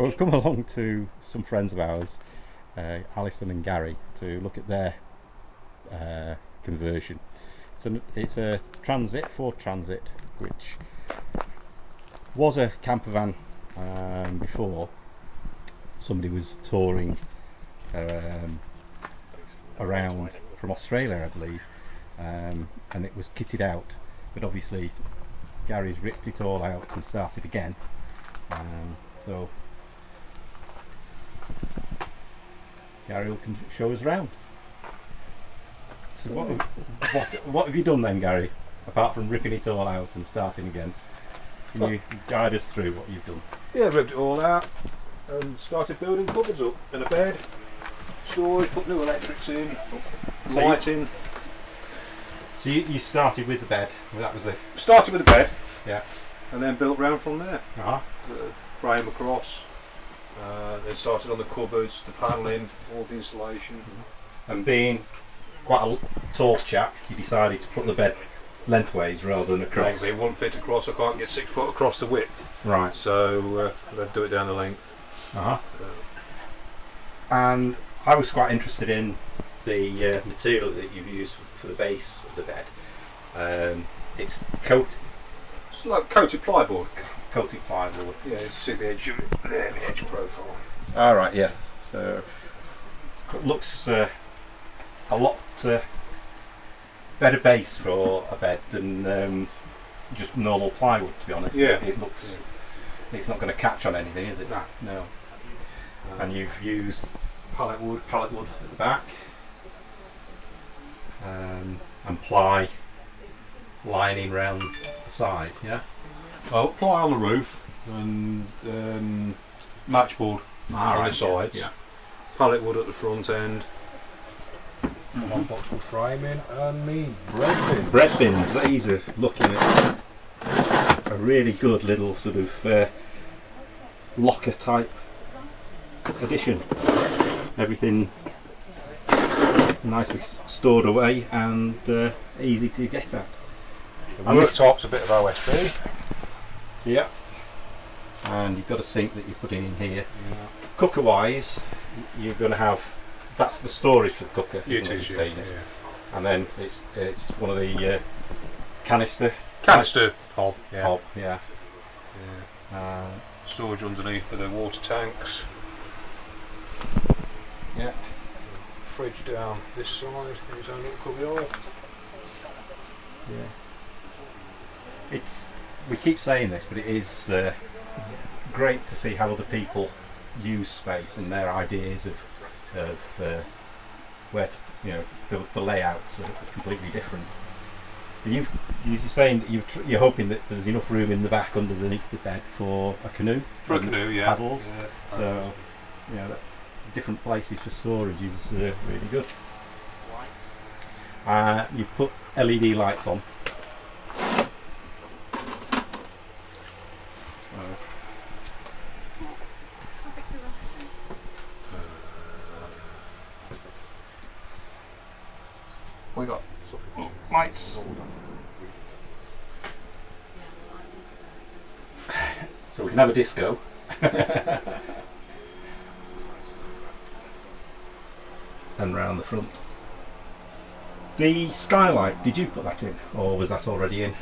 Well, we've come along to some friends of ours, Alison and Gary, to look at their conversion. It's a Ford Transit, which was a campervan before. Somebody was touring around from Australia, I believe, and it was kitted out, but obviously Gary's ripped it all out and started again. So Gary can show us around. So what have you done then, Gary, apart from ripping it all out and starting again? Can you guide us through what you've done? Yeah, ripped it all out and started building cupboards up and a bed, storage, put new electrics in, lighting. So you started with the bed. That was Started with the bed, yeah, and then built round from there. uh-huh. The frame across, then started on the cupboards, the panelling, all the insulation. And being quite a tall chap, you decided to put the bed lengthways rather than across. It won't fit across, I can't get 6 foot across the width. Right. So I'd do it down the length. Uh-huh. And I was quite interested in the material that you've used for the base of the bed. It's It's like coated plyboard. coated plywood. Yeah, you see the edge of it there, the edge profile. All right, yeah. So it looks a lot better base for a bed than just normal plywood, to be honest. Yeah. It looks. It's not going to catch on anything, is it? No. And you've used pallet wood at the back, and ply lining round the side. Yeah. Well, ply on the roof and matchboard on the sides. Yeah. Pallet wood at the front end. One boxwood framing and the bread bins. Bread bins. These are looking at a really good little sort of locker type addition. Everything nicely stored away and easy to get at. The worktop's a bit of OSB. Yeah. And you've got a sink that you're putting in here. Yeah. Cooker wise, you're going to have, that's the storage for the cooker. It is, yeah. And then it's one of the canister hob. Yeah. Hob, yeah. Storage underneath for the water tanks. Yeah. Fridge down this side in its own little cubbyhole. Yeah. We keep saying this, but it is great to see how other people use space and their ideas of where to, the layouts are completely different. But you're saying that you're hoping that there's enough room in the back underneath the bed for a canoe. For a canoe, yeah. Paddles. Yeah. So different places for storage is really good. You've put LED lights on. We got lights. So we can have a disco. And round the front. The skylight, did you put that in, or was that already in?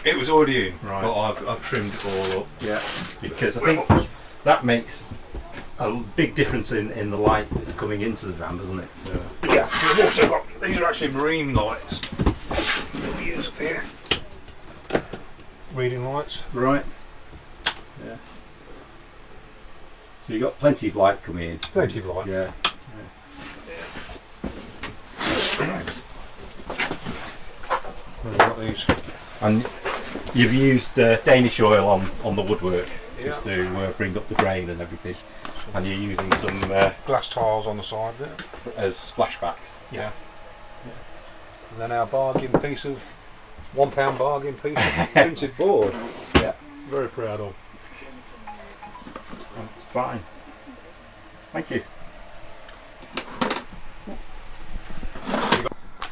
It was already in, right. But I've trimmed it all up. Yeah, because I think that makes a big difference in the light that's coming into the van, doesn't it? So. Yeah, we've also got, these are actually marine lights. We use up here. Reading lights. Right. Yeah. So you've got plenty of light coming in. Plenty of light. Yeah. We've got these. And you've used Danish oil on the woodwork, yeah, just to bring up the grain and everything. And you're using some glass tiles on the side there as splashbacks. Yeah. And then our bargain piece of £1 bargain piece of printed board. Yeah. Very proud of. That's fine. Thank you.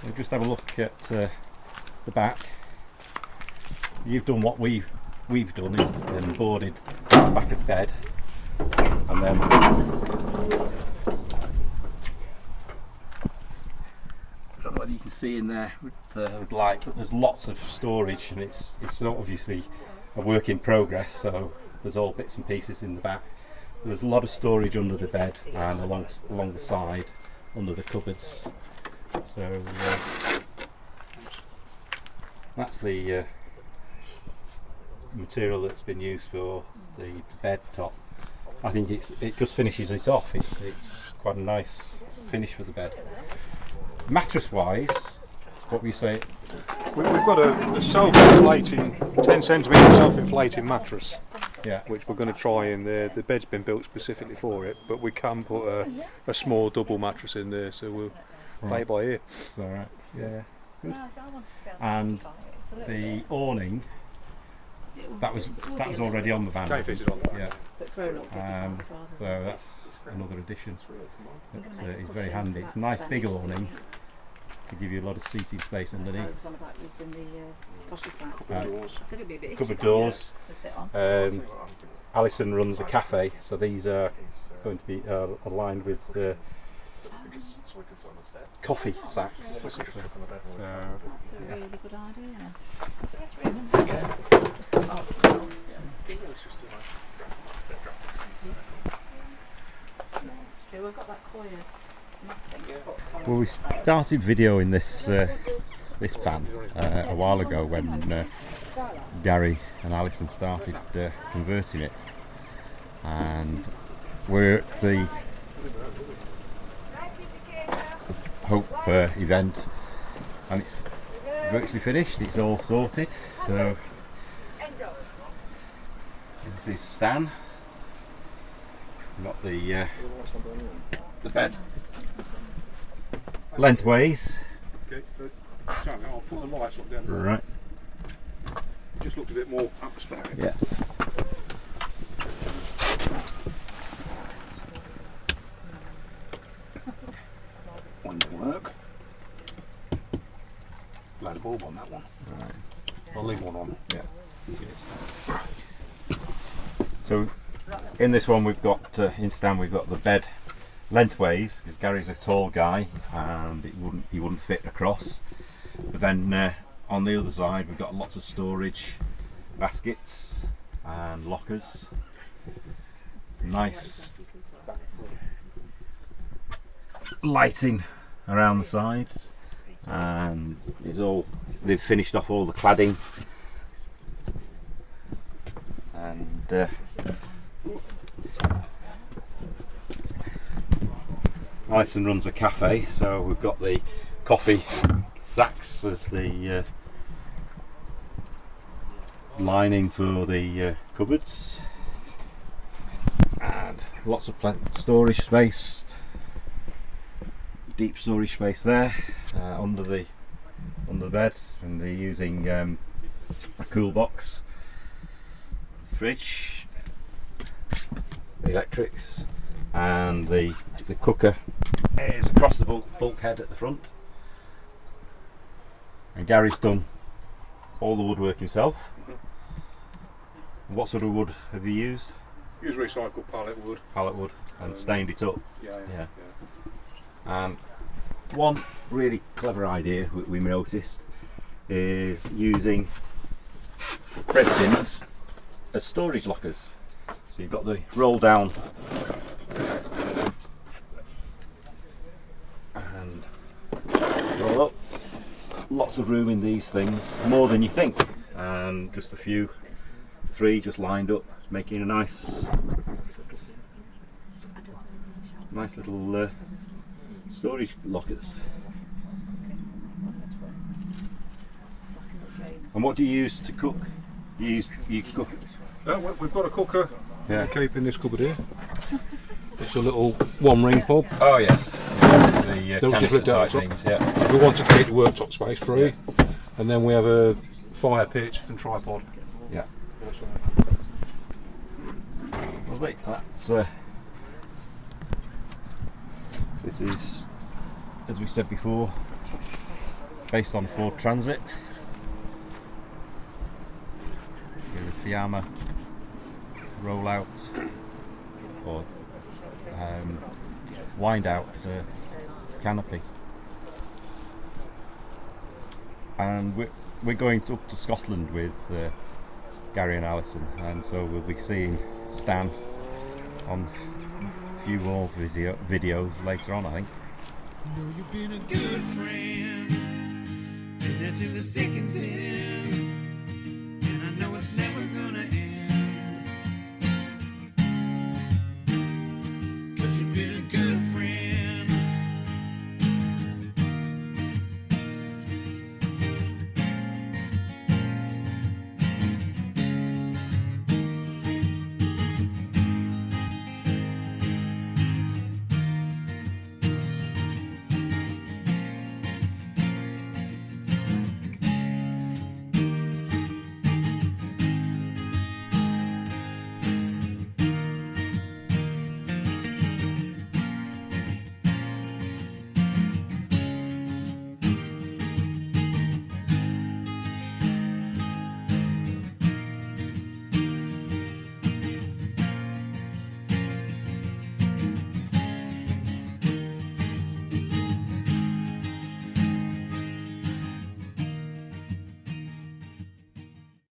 We'll just have a look at the back. You've done what we've done, and boarded the back of the bed. and then I don't know whether you can see in there with light, but there's lots of storage, and it's obviously a work in progress, so there's all bits and pieces in the back. There's a lot of storage under the bed and along the side under the cupboards. So that's the material that's been used for the bed top. I think it just finishes it off. It's quite a nice finish for the bed. Mattress wise, what we say? We've got a self-inflating, 10 centimetre self-inflating mattress. Yeah. Which we're going to try in there. The bed's been built specifically for it, but we can put a small double mattress in there, so we'll play it by ear. That's alright. Yeah. Good. No, so I wanted to be able to And simplify it. It's a little the bit- awning, that was already on the van. Okay, fitted on that. Yeah. but grown up people Um, would rather So than- that's another addition. It's Make a very cushion handy. for It's a that nice bench. big awning to give you a lot of seating space I underneath. was on about using the posher sites. Couple of doors. I said it'd be a bit Cupboard itchy doors. to sit on. Alison runs a cafe, so these are going to be aligned with coffee sacks. So, That's a really good idea. Because there is room, yeah. isn't there? Just got off yourself. It's true, we've got that coir matting to put on. Well, we started videoing this van a while ago when Gary and Alison started converting it, and we're at the Hope event, and it's virtually finished. It's all sorted. So this is Stan. We've got the bed lengthways. Okay, good. So now I'll put the lights up down there. Right. It just looked a bit more atmospheric. Yeah. One to work. Load of bulb on that one. Right. I'll leave one on. Yeah. So in this one we've got in Stan we've got the bed lengthways, because Gary's a tall guy and he wouldn't fit across. But then on the other side we've got lots of storage baskets and lockers. Nice lighting around the sides, and they've finished off all the cladding, and Alison runs a cafe, so we've got the coffee sacks as the lining for the cupboards, and lots of storage space, deep storage space there under the bed, and they're using a cool box, fridge, the electrics, and the cooker is across the bulkhead at the front. And Gary's done all the woodwork himself. What sort of wood have you used? Use recycled pallet wood. Pallet wood, and stained it up. Yeah. And one really clever idea we noticed is using bread tins as storage lockers. So you've got the roll down and roll up. Lots of room in these things, more than you think, and just three just lined up, making a nice little storage lockers. And what do you use to cook? You cook? We've got a cooker. Yeah. We keep in this cupboard here. It's a little one ring hob. Oh yeah. The Don't canister flip that type up. things. Yeah. We wanted to keep the worktop space free, and then we have a fire pit and tripod. Yeah. Lovely. That's this is, as we said before, based on Ford Transit. Here is Fiamma rollout, or wind out canopy. And we're going up to Scotland with Gary and Alison, and so we'll be seeing Stan on a few more videos later on, I think. Know you've been a good friend, and that's in the thick and thin.